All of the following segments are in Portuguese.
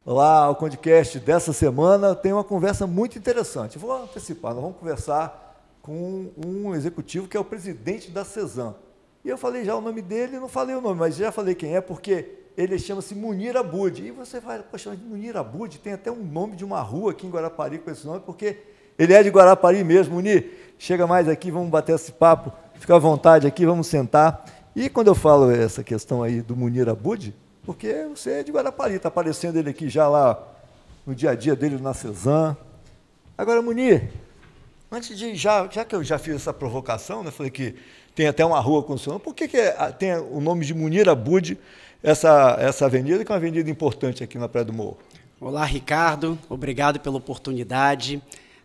Olá, o podcast dessa semana tem uma conversa muito interessante. Vou antecipar, nós vamos conversar com um executivo que é o presidente da Cezan. E eu falei já o nome dele, não falei o nome, mas já falei quem é, porque ele chama-se Munir Abud. E você vai, poxa, Munir Abud tem até um nome de uma rua aqui em Guarapari com esse nome, porque ele é de Guarapari mesmo. Munir, chega mais aqui, vamos bater esse papo, fica à vontade aqui, vamos sentar. E quando eu falo essa questão aí do Munir Abud, porque você é de Guarapari, está aparecendo ele aqui já lá no dia a dia dele na Cezan. Agora, Munir, antes de, já que eu já fiz essa provocação, né, falei que tem até uma rua com o seu nome, por que tem o nome de Munir Abud, essa avenida, que é uma avenida importante aqui na Praia do Morro? Olá, Ricardo, obrigado pela oportunidade.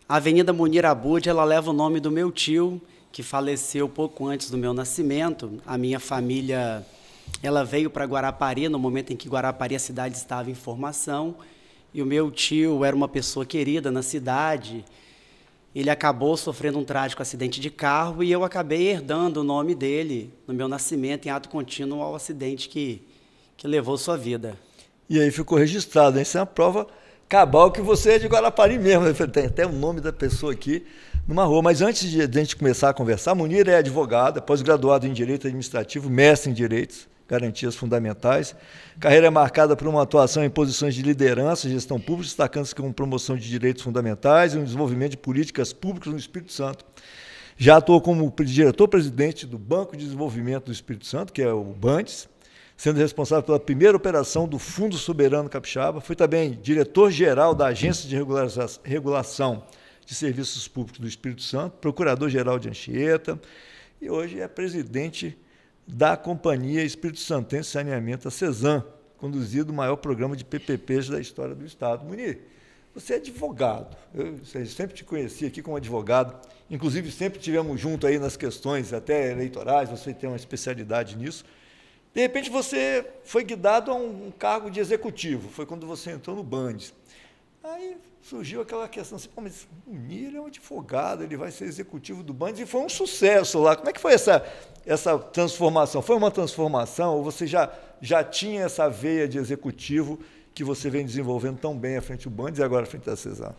A Avenida Munir Abud, ela leva o nome do meu tio, que faleceu pouco antes do meu nascimento. A minha família, ela veio para Guarapari no momento em que Guarapari, a cidade, estava em formação, e o meu tio era uma pessoa querida na cidade. Ele acabou sofrendo um trágico acidente de carro e eu acabei herdando o nome dele no meu nascimento, em ato contínuo ao acidente que levou sua vida. E aí ficou registrado, hein? Isso é uma prova cabal que você é de Guarapari mesmo. Tem até o nome da pessoa aqui numa rua. Mas antes de a gente começar a conversar, Munir é advogado, é pós-graduado em Direito Administrativo, mestre em Direitos, Garantias Fundamentais. Carreira é marcada por uma atuação em posições de liderança, gestão pública, destacando-se com promoção de direitos fundamentais e um desenvolvimento de políticas públicas no Espírito Santo. Já atuou como diretor-presidente do Banco de Desenvolvimento do Espírito Santo, que é o BANDES, sendo responsável pela primeira operação do Fundo Soberano Capixaba. Foi também diretor-geral da Agência de Regulação de Serviços Públicos do Espírito Santo, procurador-geral de Anchieta, e hoje é presidente da Companhia Espírito Santense de Saneamento, a Cezan, conduzido o maior programa de PPPs da história do Estado. Munir, você é advogado, eu sempre te conheci aqui como advogado, inclusive sempre estivemos juntos aí nas questões até eleitorais, você tem uma especialidade nisso. De repente você foi guiado a um cargo de executivo, foi quando você entrou no BANDES. Aí surgiu aquela questão assim, mas o Munir é um advogado, ele vai ser executivo do BANDES, e foi um sucesso lá. Como é que foi essa transformação? Foi uma transformação ou você já tinha essa veia de executivo que você vem desenvolvendo tão bem à frente do BANDES e agora à frente da Cezan?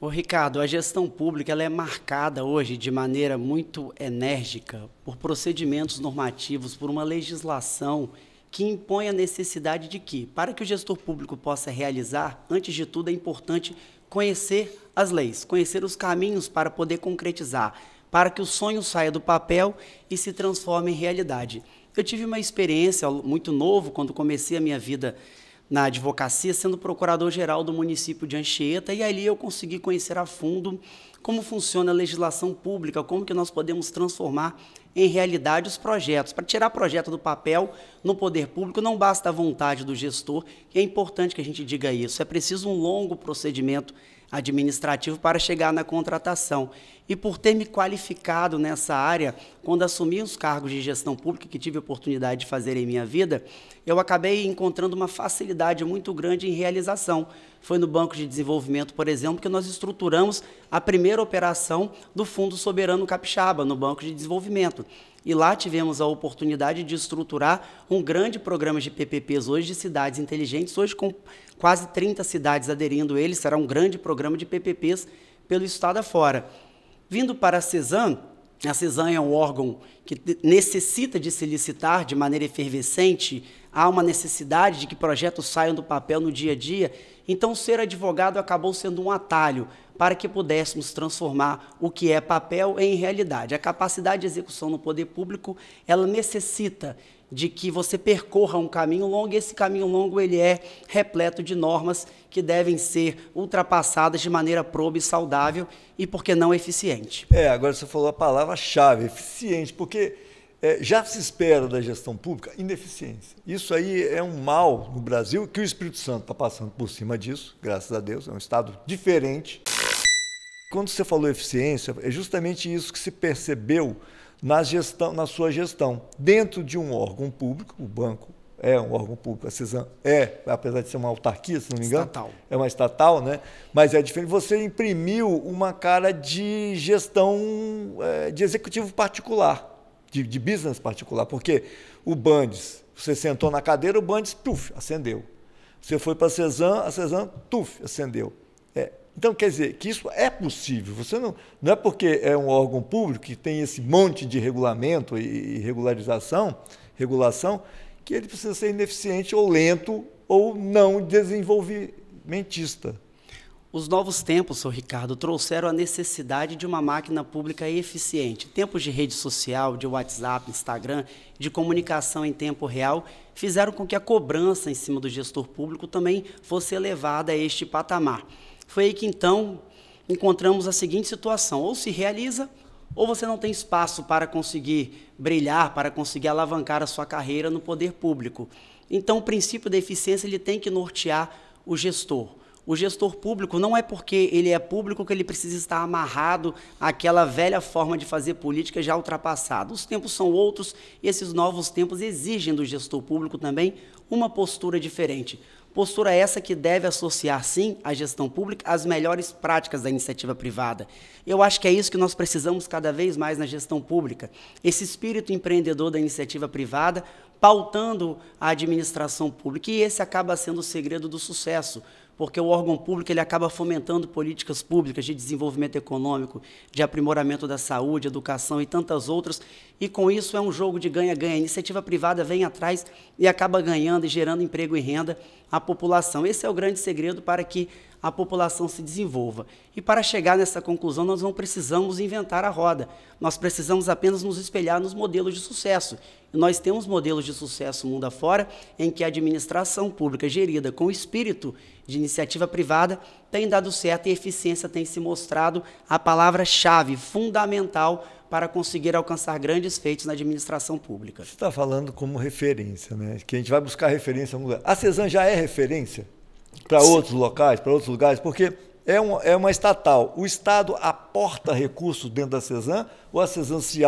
Ô, Ricardo, a gestão pública ela é marcada hoje de maneira muito enérgica por procedimentos normativos, por uma legislação que impõe a necessidade de que, para que o gestor público possa realizar, antes de tudo é importante conhecer as leis, conhecer os caminhos para poder concretizar, para que o sonho saia do papel e se transforme em realidade. Eu tive uma experiência muito nova quando comecei a minha vida na advocacia, sendo procurador-geral do município de Anchieta, e ali eu consegui conhecer a fundo como funciona a legislação pública, como que nós podemos transformar em realidade os projetos. Para tirar projeto do papel no poder público, não basta a vontade do gestor, e é importante que a gente diga isso. É preciso um longo procedimento administrativo para chegar na contratação. E por ter me qualificado nessa área, quando assumi os cargos de gestão pública que tive a oportunidade de fazer em minha vida, eu acabei encontrando uma facilidade muito grande em realização. Foi no Banco de Desenvolvimento, por exemplo, que nós estruturamos a primeira operação do Fundo Soberano Capixaba, no Banco de Desenvolvimento. E lá tivemos a oportunidade de estruturar um grande programa de PPPs hoje de cidades inteligentes, hoje com quase 30 cidades aderindo a ele, será um grande programa de PPPs pelo estado afora. Vindo para a Cezan é um órgão que necessita de se licitar de maneira efervescente, há uma necessidade de que projetos saiam do papel no dia a dia, então ser advogado acabou sendo um atalho para que pudéssemos transformar o que é papel em realidade. A capacidade de execução no poder público, ela necessita de que você percorra um caminho longo, e esse caminho longo ele é repleto de normas que devem ser ultrapassadas de maneira proba e saudável e, por que não, eficiente. Agora você falou a palavra-chave, eficiente, porque já se espera da gestão pública ineficiência. Isso aí é um mal no Brasil, que o Espírito Santo está passando por cima disso, graças a Deus, é um estado diferente. Quando você falou eficiência, é justamente isso que se percebeu na sua gestão. Dentro de um órgão público, o banco é um órgão público, a Cezan apesar de ser uma autarquia, se não me engano, estatal. É uma estatal, né? Mas é diferente. Você imprimiu uma cara de gestão de executivo particular, de business particular, porque o BANDES, você sentou na cadeira, o BANDES, acendeu. Você foi para a CESAM, tuf, acendeu. Então, quer dizer, que isso é possível. Você não é porque é um órgão público que tem esse monte de regulamento e regulação, que ele precisa ser ineficiente ou lento ou não desenvolvimentista. Os novos tempos, Sr. Ricardo, trouxeram a necessidade de uma máquina pública eficiente. Tempos de rede social, de WhatsApp, Instagram, de comunicação em tempo real, fizeram com que a cobrança em cima do gestor público também fosse elevada a este patamar. Foi aí que, então, encontramos a seguinte situação: ou se realiza, ou você não tem espaço para conseguir brilhar, para conseguir alavancar a sua carreira no poder público. Então, o princípio da eficiência ele tem que nortear o gestor. O gestor público não é porque ele é público que ele precisa estar amarrado àquela velha forma de fazer política já ultrapassada. Os tempos são outros e esses novos tempos exigem do gestor público também uma postura diferente. Postura essa que deve associar, sim, à gestão pública as melhores práticas da iniciativa privada. Eu acho que é isso que nós precisamos cada vez mais na gestão pública. Esse espírito empreendedor da iniciativa privada, pautando a administração pública. E esse acaba sendo o segredo do sucesso, porque o órgão público ele acaba fomentando políticas públicas de desenvolvimento econômico, de aprimoramento da saúde, educação e tantas outras, e com isso é um jogo de ganha-ganha. A iniciativa privada vem atrás e acaba ganhando e gerando emprego e renda à população. Esse é o grande segredo para que a população se desenvolva. E para chegar nessa conclusão, nós não precisamos inventar a roda, nós precisamos apenas nos espelhar nos modelos de sucesso. E nós temos modelos de sucesso mundo afora, em que a administração pública gerida com o espírito de iniciativa privada tem dado certo e a eficiência tem se mostrado a palavra-chave fundamental para conseguir alcançar grandes feitos na administração pública. Você está falando como referência, né? Que a gente vai buscar referência em algum lugar. A CESAM já é referência para outros locais, para outros lugares, porque é uma estatal. O Estado aporta recursos dentro da CESAM ou a CESAM se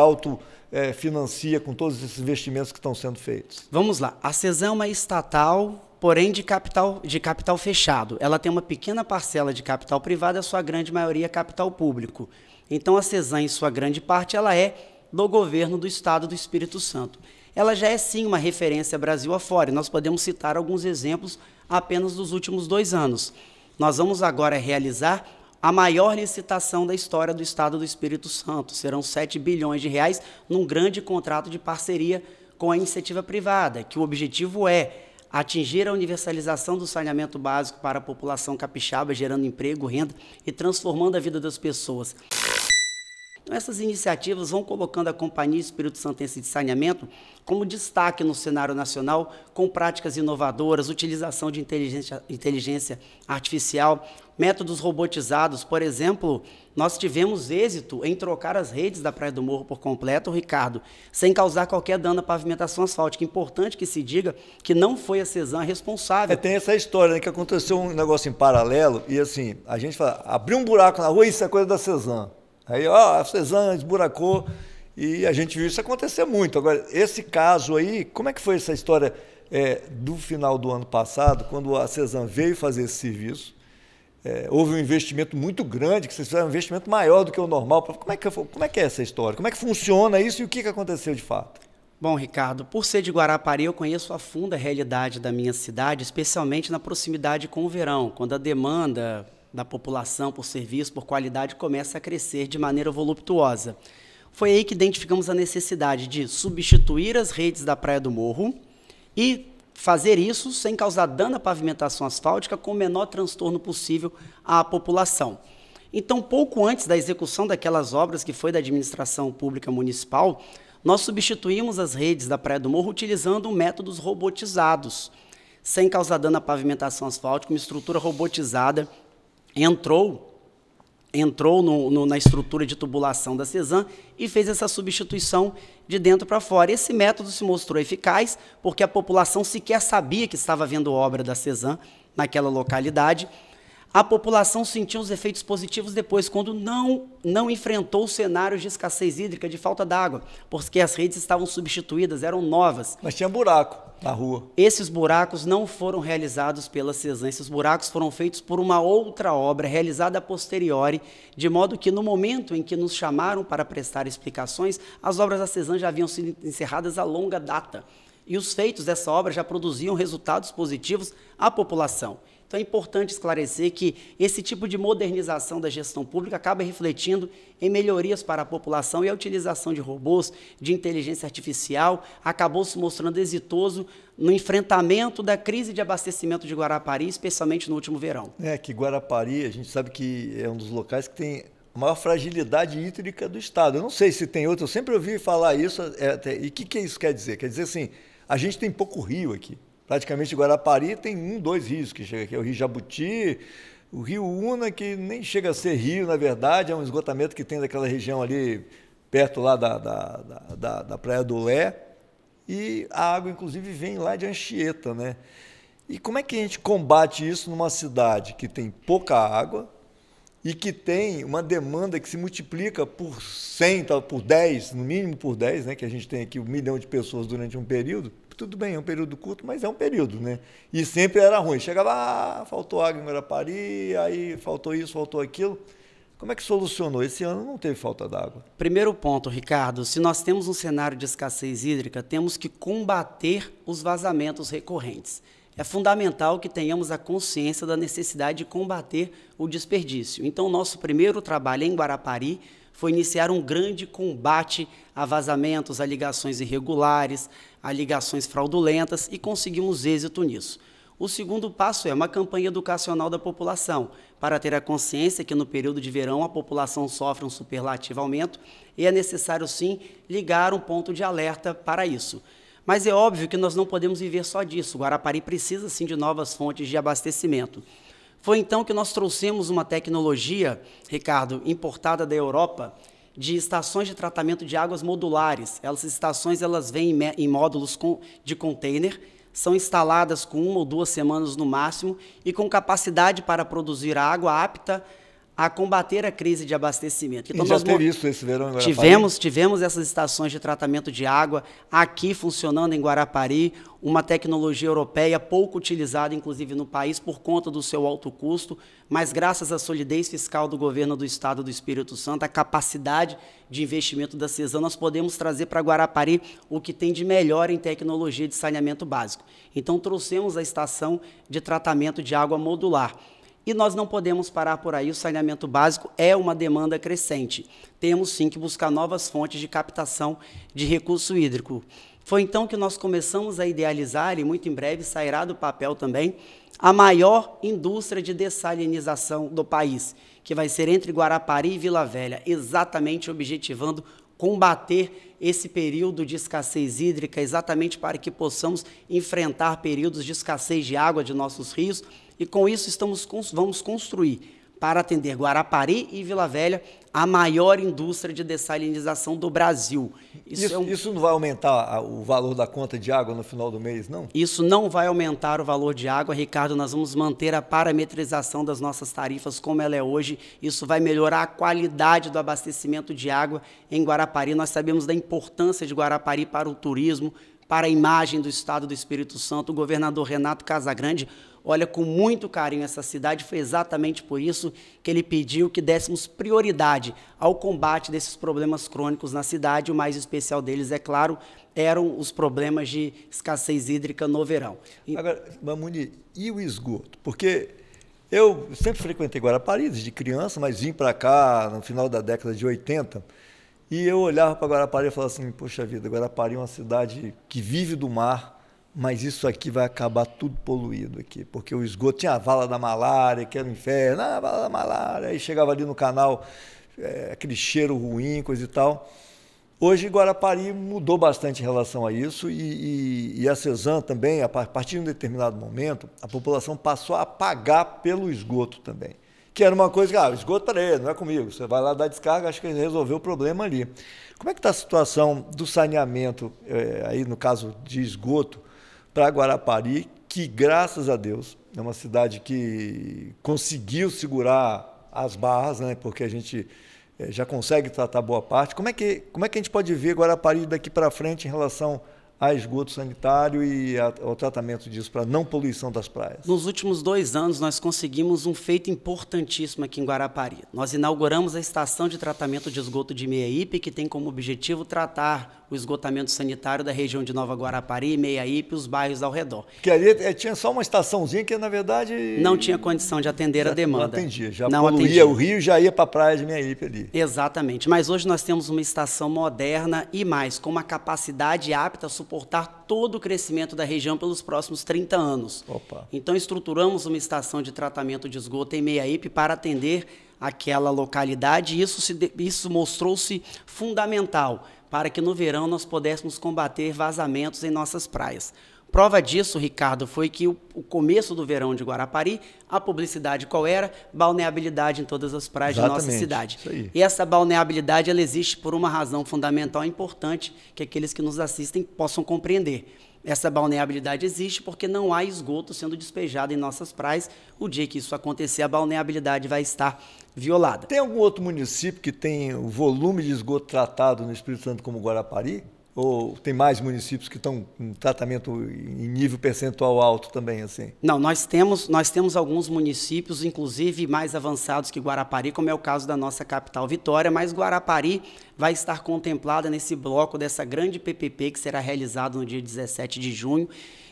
financia com todos esses investimentos que estão sendo feitos? Vamos lá. A CESAM é uma estatal, porém de capital fechado. Ela tem uma pequena parcela de capital privado, a sua grande maioria é capital público. Então, a CESAM, em sua grande parte, ela é do governo do Estado do Espírito Santo. Ela já é, sim, uma referência Brasil afora. Nós podemos citar alguns exemplos apenas dos últimos 2 anos. Nós vamos agora realizar a maior licitação da história do Estado do Espírito Santo. Serão 7 bilhões de reais num grande contrato de parceria com a iniciativa privada, que o objetivo é atingir a universalização do saneamento básico para a população capixaba, gerando emprego, renda e transformando a vida das pessoas. Então, essas iniciativas vão colocando a Companhia Espírito Santense de Saneamento como destaque no cenário nacional, com práticas inovadoras, utilização de inteligência artificial, métodos robotizados. Por exemplo, nós tivemos êxito em trocar as redes da Praia do Morro por completo, Ricardo, sem causar qualquer dano à pavimentação asfáltica. Importante que se diga que não foi a CESAM responsável. Tem essa história, né, que aconteceu um negócio em paralelo e assim, a gente fala, abriu um buraco na rua, isso é coisa da CESAM. Aí, a CESAM esburacou e a gente viu isso acontecer muito. Agora, esse caso aí, como é que foi essa história do final do ano passado, quando a CESAM veio fazer esse serviço? Houve um investimento muito grande, que vocês fizeram um investimento maior do que o normal. Como é que é essa história? Como é que funciona isso e o que aconteceu de fato? Bom, Ricardo, por ser de Guarapari, eu conheço a fundo a realidade da minha cidade, especialmente na proximidade com o verão, quando a demanda da população por serviço, por qualidade, começa a crescer de maneira voluptuosa. Foi aí que identificamos a necessidade de substituir as redes da Praia do Morro e fazer isso sem causar dano à pavimentação asfáltica com o menor transtorno possível à população. Então, pouco antes da execução daquelas obras que foi da administração pública municipal, nós substituímos as redes da Praia do Morro utilizando métodos robotizados, sem causar dano à pavimentação asfáltica, uma estrutura robotizada entrou na estrutura de tubulação da CESAM e fez essa substituição de dentro para fora. Esse método se mostrou eficaz porque a população sequer sabia que estava havendo obra da CESAM naquela localidade. A população sentiu os efeitos positivos depois, quando não enfrentou cenários de escassez hídrica, de falta d'água, porque as redes estavam substituídas, eram novas. Mas tinha buraco na rua. Esses buracos não foram realizados pela CESAM, esses buracos foram feitos por uma outra obra, realizada a posteriori, de modo que no momento em que nos chamaram para prestar explicações, as obras da CESAM já haviam sido encerradas a longa data. E os feitos dessa obra já produziam resultados positivos à população. Então é importante esclarecer que esse tipo de modernização da gestão pública acaba refletindo em melhorias para a população e a utilização de robôs, de inteligência artificial, acabou se mostrando exitoso no enfrentamento da crise de abastecimento de Guarapari, especialmente no último verão. Que Guarapari, a gente sabe que é um dos locais que tem a maior fragilidade hídrica do estado. Eu não sei se tem outro, eu sempre ouvi falar isso. E o que isso quer dizer? Quer dizer assim, a gente tem pouco rio aqui. Praticamente Guarapari tem 2 rios que chegam aqui, é o Rio Jabuti, o Rio Una, que nem chega a ser rio, na verdade, é um esgotamento que tem daquela região ali, perto lá da Praia do Lé, e a água, inclusive, vem lá de Anchieta, né? E como é que a gente combate isso numa cidade que tem pouca água e que tem uma demanda que se multiplica por 100, por 10, no mínimo por 10, né? Que a gente tem aqui 1 milhão de pessoas durante um período. Tudo bem, é um período curto, mas é um período, né? E sempre era ruim. Chegava, faltou água em Guarapari, aí faltou isso, faltou aquilo. Como é que solucionou? Esse ano não teve falta d'água. Primeiro ponto, Ricardo, se nós temos um cenário de escassez hídrica, temos que combater os vazamentos recorrentes. É fundamental que tenhamos a consciência da necessidade de combater o desperdício. Então, o nosso primeiro trabalho em Guarapari foi iniciar um grande combate a vazamentos, a ligações irregulares, a ligações fraudulentas e conseguimos êxito nisso. O segundo passo é uma campanha educacional da população, para ter a consciência que no período de verão a população sofre um superlativo aumento e é necessário sim ligar um ponto de alerta para isso. Mas é óbvio que nós não podemos viver só disso, Guarapari precisa sim de novas fontes de abastecimento. Foi então que nós trouxemos uma tecnologia, Ricardo, importada da Europa, de estações de tratamento de águas modulares. Essas estações vêm em módulos de container, são instaladas com 1 ou 2 semanas no máximo e com capacidade para produzir água apta a combater a crise de abastecimento. Então, já teve isso esse verão em Guarapari? Tivemos essas estações de tratamento de água aqui funcionando em Guarapari, uma tecnologia europeia pouco utilizada, inclusive, no país por conta do seu alto custo, mas graças à solidez fiscal do governo do Estado do Espírito Santo, a capacidade de investimento da CESAM, nós podemos trazer para Guarapari o que tem de melhor em tecnologia de saneamento básico. Então, trouxemos a estação de tratamento de água modular. E nós não podemos parar por aí, o saneamento básico é uma demanda crescente. Temos sim que buscar novas fontes de captação de recurso hídrico. Foi então que nós começamos a idealizar, e muito em breve sairá do papel também, a maior indústria de dessalinização do país, que vai ser entre Guarapari e Vila Velha, exatamente objetivando combater esse período de escassez hídrica, exatamente para que possamos enfrentar períodos de escassez de água de nossos rios. E com isso vamos construir, para atender Guarapari e Vila Velha, a maior indústria de dessalinização do Brasil. Isso não vai aumentar o valor da conta de água no final do mês, não? Isso não vai aumentar o valor de água, Ricardo. Nós vamos manter a parametrização das nossas tarifas como ela é hoje. Isso vai melhorar a qualidade do abastecimento de água em Guarapari. Nós sabemos da importância de Guarapari para o turismo, para a imagem do Estado do Espírito Santo. O governador Renato Casagrande olha com muito carinho essa cidade, foi exatamente por isso que ele pediu que dessemos prioridade ao combate desses problemas crônicos na cidade. O mais especial deles, é claro, eram os problemas de escassez hídrica no verão. Agora, Mamuni, e o esgoto? Porque eu sempre frequentei Guarapari desde criança, mas vim para cá no final da década de 80, e eu olhava para Guarapari e falava assim, poxa vida, Guarapari é uma cidade que vive do mar, mas isso aqui vai acabar tudo poluído aqui, porque o esgoto tinha a vala da malária, que era um inferno, a vala da malária, aí chegava ali no canal, aquele cheiro ruim, coisa e tal. Hoje, Guarapari mudou bastante em relação a isso e a CESAM também, a partir de um determinado momento, a população passou a pagar pelo esgoto também, que era uma coisa que, o esgoto, peraí, não é comigo, você vai lá dar descarga, acho que resolveu o problema ali. Como é que está a situação do saneamento, aí no caso de esgoto, para Guarapari, que, graças a Deus, é uma cidade que conseguiu segurar as barras, né, porque a gente já consegue tratar boa parte. Como é que a gente pode ver Guarapari daqui para frente em relação a esgoto sanitário e ao tratamento disso para não poluição das praias? Nos últimos 2 anos, nós conseguimos um feito importantíssimo aqui em Guarapari. Nós inauguramos a estação de tratamento de esgoto de Meiaípe, que tem como objetivo tratar o esgotamento sanitário da região de Nova Guarapari, Meiaípe e os bairros ao redor. Porque ali tinha só uma estaçãozinha que, na verdade... Não tinha condição de atender a demanda. Não atendia, já não poluía atendia. O rio, já ia para a praia de Meiaípe ali. Exatamente, mas hoje nós temos uma estação moderna e mais, com uma capacidade apta a suportar todo o crescimento da região pelos próximos 30 anos. Opa. Então estruturamos uma estação de tratamento de esgoto em Meiaípe para atender aquela localidade e isso mostrou-se fundamental para que no verão nós pudéssemos combater vazamentos em nossas praias. Prova disso, Ricardo, foi que o começo do verão de Guarapari, a publicidade qual era? Balneabilidade em todas as praias de nossa cidade. Isso aí. E essa balneabilidade ela existe por uma razão fundamental e importante que aqueles que nos assistem possam compreender. Essa balneabilidade existe porque não há esgoto sendo despejado em nossas praias. O dia que isso acontecer, a balneabilidade vai estar violada. Tem algum outro município que tem o volume de esgoto tratado no Espírito Santo como Guarapari? Ou tem mais municípios que estão com tratamento em nível percentual alto também, assim? Não, nós temos alguns municípios, inclusive mais avançados que Guarapari, como é o caso da nossa capital Vitória, mas Guarapari vai estar contemplada nesse bloco dessa grande PPP que será realizado no dia 17 de junho.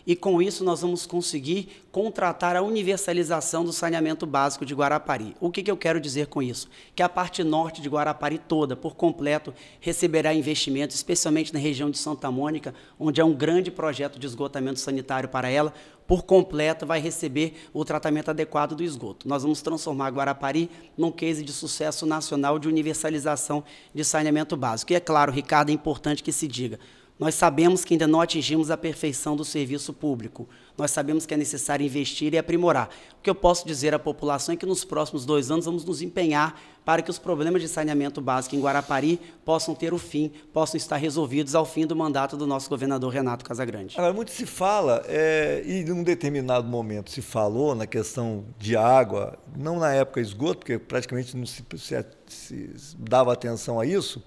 E com isso nós vamos conseguir contratar a universalização do saneamento básico de Guarapari. O que eu quero dizer com isso? Que a parte norte de Guarapari toda, por completo, receberá investimentos, especialmente na região de Santa Mônica, onde há um grande projeto de esgotamento sanitário para ela, por completo vai receber o tratamento adequado do esgoto. Nós vamos transformar Guarapari num case de sucesso nacional de universalização de saneamento básico. E é claro, Ricardo, é importante que se diga, nós sabemos que ainda não atingimos a perfeição do serviço público. Nós sabemos que é necessário investir e aprimorar. O que eu posso dizer à população é que nos próximos 2 anos vamos nos empenhar para que os problemas de saneamento básico em Guarapari possam ter o fim, possam estar resolvidos ao fim do mandato do nosso governador Renato Casagrande. Agora, muito se fala, e num determinado momento se falou na questão de água, não na época esgoto, porque praticamente não se dava atenção a isso,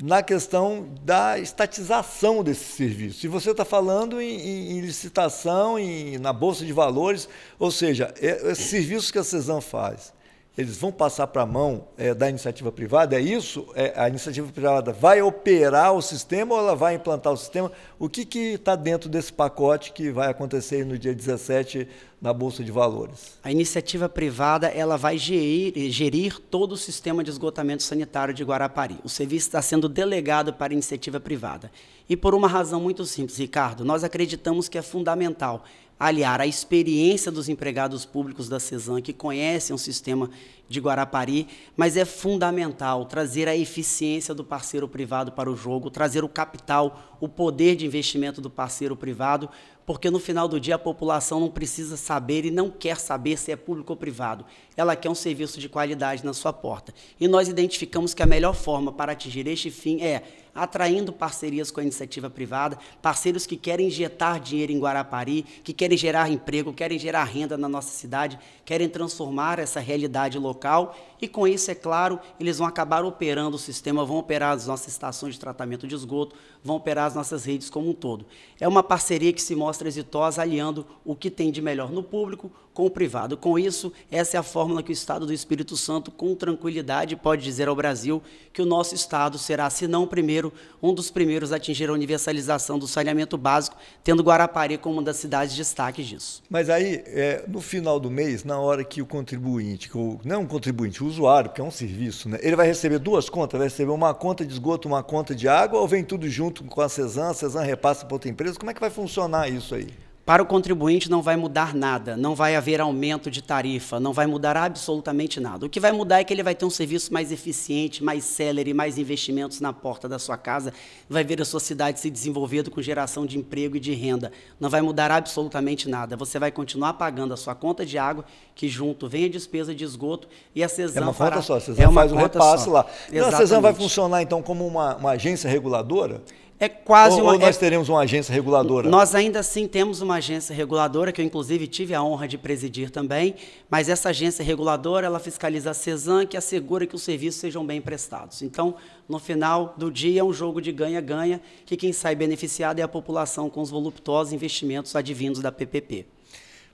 na questão da estatização desse serviço. Se você está falando em licitação, na Bolsa de Valores, ou seja, esses serviços que a CESAM faz, eles vão passar para a mão da iniciativa privada? É isso? A iniciativa privada vai operar o sistema ou ela vai implantar o sistema? O que está dentro desse pacote que vai acontecer no dia 17 na Bolsa de Valores? A iniciativa privada ela vai gerir todo o sistema de esgotamento sanitário de Guarapari. O serviço está sendo delegado para a iniciativa privada. E por uma razão muito simples, Ricardo, nós acreditamos que é fundamental aliar a experiência dos empregados públicos da CESAM, que conhecem o sistema de Guarapari, mas é fundamental trazer a eficiência do parceiro privado para o jogo, trazer o capital, o poder de investimento do parceiro privado, porque no final do dia a população não precisa saber e não quer saber se é público ou privado. Ela quer um serviço de qualidade na sua porta. E nós identificamos que a melhor forma para atingir este fim é atraindo parcerias com a iniciativa privada, parceiros que querem injetar dinheiro em Guarapari, que querem gerar emprego, querem gerar renda na nossa cidade, querem transformar essa realidade local e com isso, é claro, eles vão acabar operando o sistema, vão operar as nossas estações de tratamento de esgoto, vão operar as nossas redes como um todo. É uma parceria que se mostra exitosa, aliando o que tem de melhor no público com o privado. Com isso, essa é a fórmula que o Estado do Espírito Santo, com tranquilidade, pode dizer ao Brasil que o nosso Estado será, se não o primeiro, um dos primeiros a atingir a universalização do saneamento básico, tendo Guarapari como uma das cidades de destaque disso. Mas aí, no final do mês, na hora que o contribuinte, não um contribuinte, o usuário, porque é um serviço, né, ele vai receber 2 contas, vai receber uma conta de esgoto, uma conta de água, ou vem tudo junto com a CESAM repassa para outra empresa? Como é que vai funcionar isso aí? Para o contribuinte não vai mudar nada, não vai haver aumento de tarifa, não vai mudar absolutamente nada. O que vai mudar é que ele vai ter um serviço mais eficiente, mais célere, mais investimentos na porta da sua casa, vai ver a sua cidade se desenvolvendo com geração de emprego e de renda. Não vai mudar absolutamente nada. Você vai continuar pagando a sua conta de água, que junto vem a despesa de esgoto e a CESAM é uma conta só, a CESAM faz um repasse só. lá. Então, a CESAM vai Exatamente. funcionar então como uma agência reguladora? É quase ou nós teremos uma agência reguladora? Nós ainda assim temos uma agência reguladora, que eu inclusive tive a honra de presidir também, mas essa agência reguladora, ela fiscaliza a CESAM, que assegura que os serviços sejam bem prestados. Então, no final do dia, é um jogo de ganha-ganha, que quem sai beneficiado é a população com os voluptuosos investimentos advindos da PPP.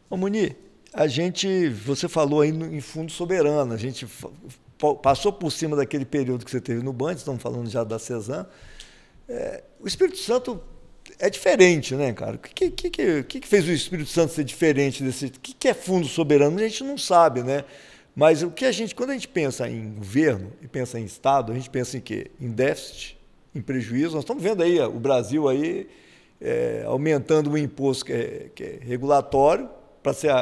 Ô Munir, você falou aí em fundo soberano, a gente passou por cima daquele período que você teve no Band, estamos falando já da CESAM. O Espírito Santo é diferente, né, cara? O que fez o Espírito Santo ser diferente desse? O que é fundo soberano? A gente não sabe, né? Mas quando a gente pensa em governo e pensa em Estado, a gente pensa em quê? Em déficit, em prejuízo. Nós estamos vendo aí o Brasil aí aumentando o imposto que é regulatório para ser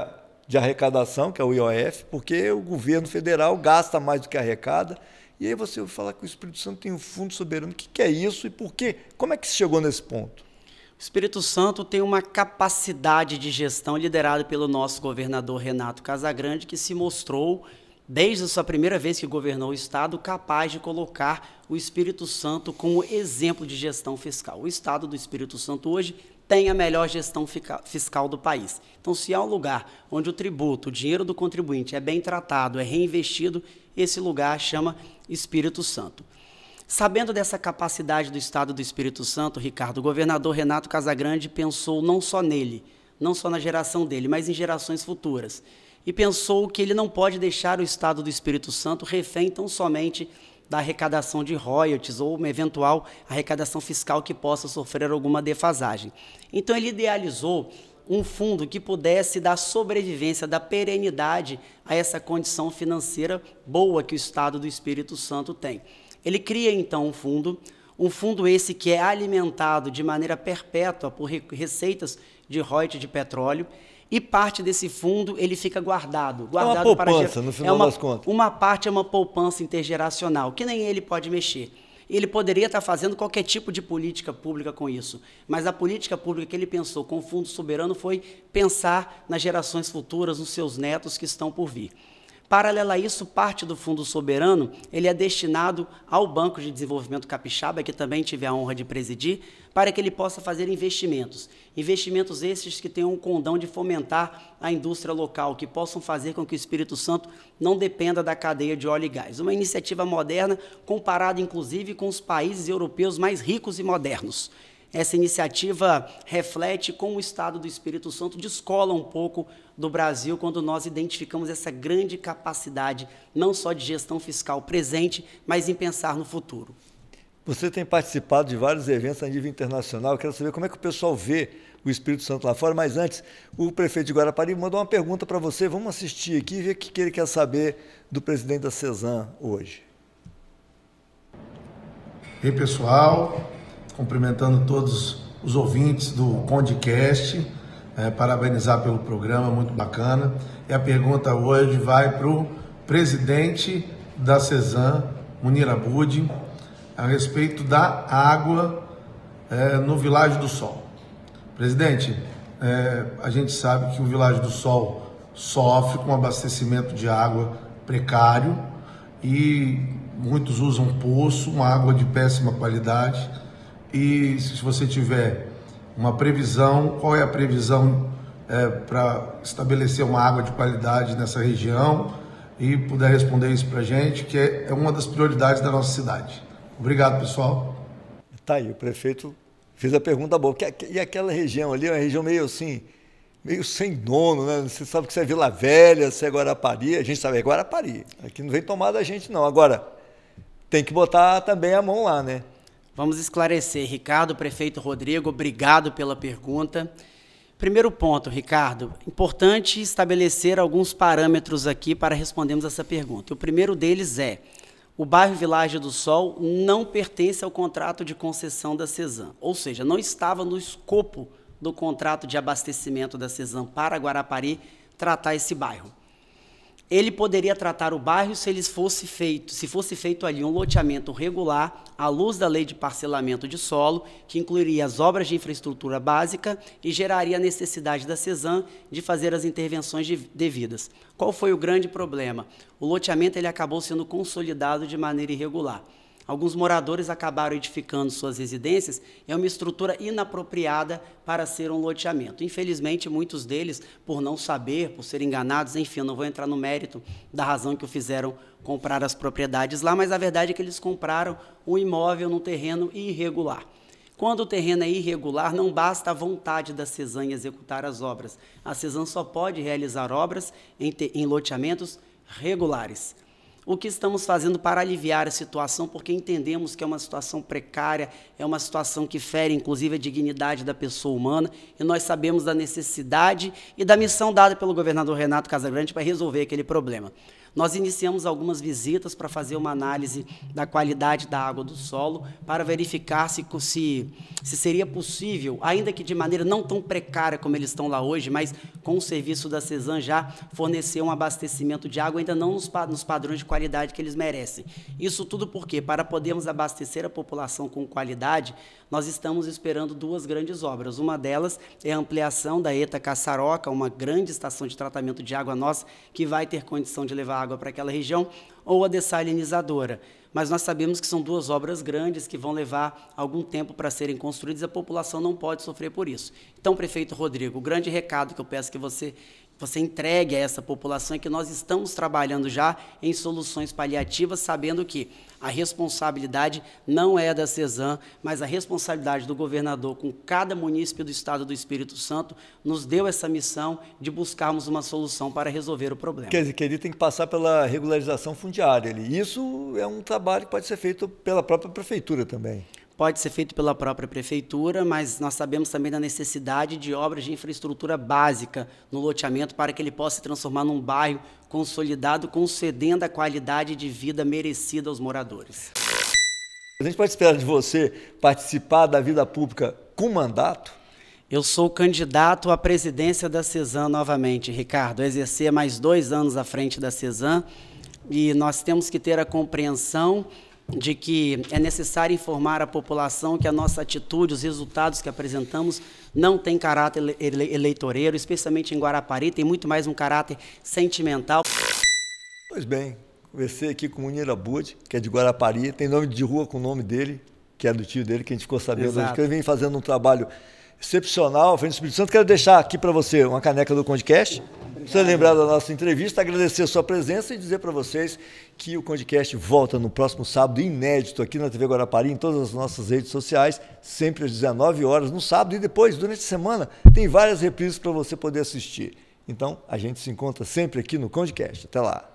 de arrecadação, que é o IOF, porque o governo federal gasta mais do que arrecada. E aí você vai falar que o Espírito Santo tem um fundo soberano. O que é isso e por quê? Como é que se chegou nesse ponto? O Espírito Santo tem uma capacidade de gestão liderada pelo nosso governador Renato Casagrande, que se mostrou, desde a sua primeira vez que governou o Estado, capaz de colocar o Espírito Santo como exemplo de gestão fiscal. O Estado do Espírito Santo hoje tem a melhor gestão fiscal do país. Então, se há um lugar onde o tributo, o dinheiro do contribuinte é bem tratado, é reinvestido, esse lugar chama Espírito Santo. Sabendo dessa capacidade do Estado do Espírito Santo, Ricardo, o governador Renato Casagrande pensou não só nele, não só na geração dele, mas em gerações futuras. E pensou que ele não pode deixar o Estado do Espírito Santo refém tão somente da arrecadação de royalties ou uma eventual arrecadação fiscal que possa sofrer alguma defasagem. Então ele idealizou um fundo que pudesse dar sobrevivência, dar perenidade a essa condição financeira boa que o Estado do Espírito Santo tem. Ele cria, então, um fundo esse que é alimentado de maneira perpétua por receitas de royalties de petróleo, e parte desse fundo ele fica guardado é uma poupança, no final das contas. Uma parte é uma poupança intergeracional, que nem ele pode mexer. Ele poderia estar fazendo qualquer tipo de política pública com isso, mas a política pública que ele pensou com o Fundo Soberano foi pensar nas gerações futuras, nos seus netos que estão por vir. Paralelo a isso, parte do Fundo Soberano ele é destinado ao Banco de Desenvolvimento Capixaba, que também tive a honra de presidir, para que ele possa fazer investimentos. Investimentos esses que tenham um condão de fomentar a indústria local, que possam fazer com que o Espírito Santo não dependa da cadeia de óleo e gás. Uma iniciativa moderna, comparada inclusive com os países europeus mais ricos e modernos. Essa iniciativa reflete como o Estado do Espírito Santo descola um pouco do Brasil quando nós identificamos essa grande capacidade, não só de gestão fiscal presente, mas em pensar no futuro. Você tem participado de vários eventos a nível internacional. Eu quero saber como é que o pessoal vê o Espírito Santo lá fora, mas antes, o prefeito de Guarapari mandou uma pergunta para você. Vamos assistir aqui e ver o que ele quer saber do presidente da CESAM hoje. E aí, pessoal, cumprimentando todos os ouvintes do podcast, parabenizar pelo programa, muito bacana. E a pergunta hoje vai para o presidente da CESAM, Munir Abude, a respeito da água no Világio do Sol. Presidente, a gente sabe que o Világio do Sol sofre com abastecimento de água precário e muitos usam poço, uma água de péssima qualidade. E se você tiver uma previsão, qual é a previsão para estabelecer uma água de qualidade nessa região e puder responder isso para a gente, que é uma das prioridades da nossa cidade. Obrigado, pessoal. Tá aí, o prefeito fez a pergunta boa. E aquela região ali é uma região meio assim, meio sem dono, né? Você sabe que você é Vila Velha, você é Guarapari, a gente sabe, é Guarapari. Aqui não vem tomar da gente, não. Agora, tem que botar também a mão lá, né? Vamos esclarecer. Ricardo, prefeito Rodrigo, obrigado pela pergunta. Primeiro ponto, Ricardo, importante estabelecer alguns parâmetros aqui para respondermos essa pergunta. O primeiro deles é: o bairro Világio do Sol não pertence ao contrato de concessão da CESAM, ou seja, não estava no escopo do contrato de abastecimento da CESAM para Guarapari tratar esse bairro. Ele poderia tratar o bairro se fosse feito ali um loteamento regular, à luz da lei de parcelamento de solo, que incluiria as obras de infraestrutura básica e geraria a necessidade da CESAM de fazer as intervenções devidas. Qual foi o grande problema? O loteamento ele acabou sendo consolidado de maneira irregular. Alguns moradores acabaram edificando suas residências em uma estrutura inapropriada para ser um loteamento. Infelizmente, muitos deles, por não saber, por serem enganados, enfim, eu não vou entrar no mérito da razão que o fizeram comprar as propriedades lá, mas a verdade é que eles compraram um imóvel num terreno irregular. Quando o terreno é irregular, não basta a vontade da CESAM em executar as obras. A CESAM só pode realizar obras em loteamentos regulares. O que estamos fazendo para aliviar a situação, porque entendemos que é uma situação precária, é uma situação que fere, inclusive, a dignidade da pessoa humana, e nós sabemos da necessidade e da missão dada pelo governador Renato Casagrande para resolver aquele problema. Nós iniciamos algumas visitas para fazer uma análise da qualidade da água do solo, para verificar se seria possível, ainda que de maneira não tão precária como eles estão lá hoje, mas com o serviço da CESAM já fornecer um abastecimento de água, ainda não nos padrões de qualidade que eles merecem. Isso tudo porque, para podermos abastecer a população com qualidade, nós estamos esperando duas grandes obras. Uma delas é a ampliação da ETA Caçaroca, uma grande estação de tratamento de água nossa, que vai ter condição de levar água para aquela região, ou a dessalinizadora. Mas nós sabemos que são duas obras grandes que vão levar algum tempo para serem construídas e a população não pode sofrer por isso. Então, prefeito Rodrigo, o grande recado que eu peço que você entregue a essa população é que nós estamos trabalhando já em soluções paliativas, sabendo que a responsabilidade não é da CESAM, mas a responsabilidade do governador com cada munícipe do estado do Espírito Santo nos deu essa missão de buscarmos uma solução para resolver o problema. Quer dizer, que ele tem que passar pela regularização fundiária. Isso é um trabalho que pode ser feito pela própria prefeitura também. Pode ser feito pela própria prefeitura, mas nós sabemos também da necessidade de obras de infraestrutura básica no loteamento para que ele possa se transformar num bairro consolidado, concedendo a qualidade de vida merecida aos moradores. A gente pode esperar de você participar da vida pública com mandato? Eu sou candidato à presidência da CESAM novamente, Ricardo, exercer mais 2 anos à frente da CESAM, e nós temos que ter a compreensão de que é necessário informar a população que a nossa atitude, os resultados que apresentamos, não tem caráter eleitoreiro, especialmente em Guarapari, tem muito mais um caráter sentimental. Pois bem, conversei aqui com o Munir Abud, que é de Guarapari, tem nome de rua com o nome dele, que é do tio dele, que a gente ficou sabendo hoje, que ele vem fazendo um trabalho excepcional à frente do Espírito Santo. Quero deixar aqui para você uma caneca do Condecast. Você lembrar da nossa entrevista, agradecer a sua presença e dizer para vocês que o Condecast volta no próximo sábado, inédito, aqui na TV Guarapari, em todas as nossas redes sociais, sempre às 19 horas, no sábado, e depois, durante a semana, tem várias reprises para você poder assistir. Então, a gente se encontra sempre aqui no Condecast. Até lá!